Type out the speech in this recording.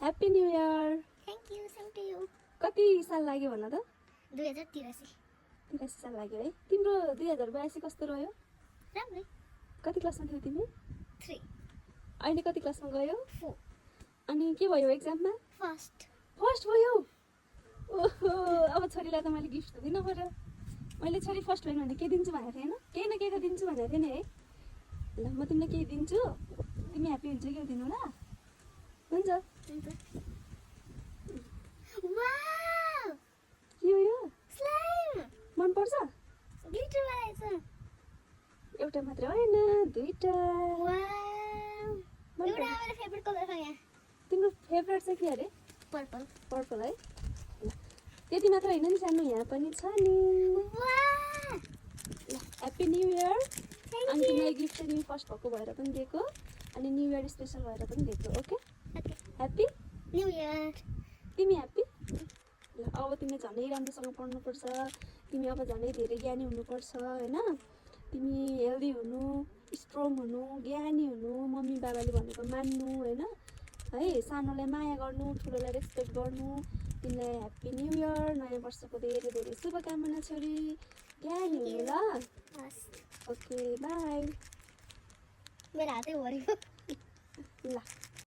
Happy new year. Thank you, same to you. कति साल लाग्यो भन त? 2083। 83 साल लाग्यो है। तिम्रो 2082 कस्तो रह्यो? राम्रै। कति क्लासमा थियौ तिमी? 3 अहिले कति क्लासमा गयौ? 4 अनि के भयो एक्जाममा? फर्स्ट। फर्स्ट भयो। ओहो, अब छोरीलाई त मैले गिफ्ट दिनु पर्यो। मैले छोरी फर्स्ट भयो भने के दिन्छु भनेको थिएँ होइन? केही न केही त दिन्छु भनेको थिएँ नि है। ल म तिमीलाई केही दिन्छु, तिमी ह्याप्पी हुन्छ कि दिनु ल? हुन्छ। वाउ! के हो यो? स्लाइम! मनपर्छ? ग्लिटर वाला छ। एउटा मात्र होइन, दुईटा। वाउ! एउटा मेरो फेभरेट कलर छ यहाँ। तिम्रो फेभरेट चाहिँ के अरे? पर्पल। पर्पल है। ल त्यति मात्र होइन नि, सानो यहाँ पनि छ नि। वाउ! ल ह्याप्पी न्यू इयर। अनि तिमीलाई गिफ्ट चाहिँ तिमी फर्स्ट भएको भएर पनि दिएको, अनि न्यू इयर स्पेसल भएर पनि दिएको। Okay happy new year. तिमी ह्याप्पी? ल अब तिमी झनै राम्रोसँग पढ्नुपर्छ, तिमी अब झनै धेरै ज्ञानी हुनुपर्छ होइन? तिमी हेल्दी हुनु, स्ट्रङ हुनु, ज्ञानी हुनु, मम्मी बाबाले भनेको मान्नु होइन है, सानोलाई माया गर्नु, ठुलोलाई रेस्पेक्ट गर्नु। तिमीलाई ह्याप्पी न्यू इयर, नयाँ वर्षको धेरै धेरै शुभकामना छोरी, ज्ञानी हुनु ल। हस्। Okay by. मेरो हातै भरेको। ल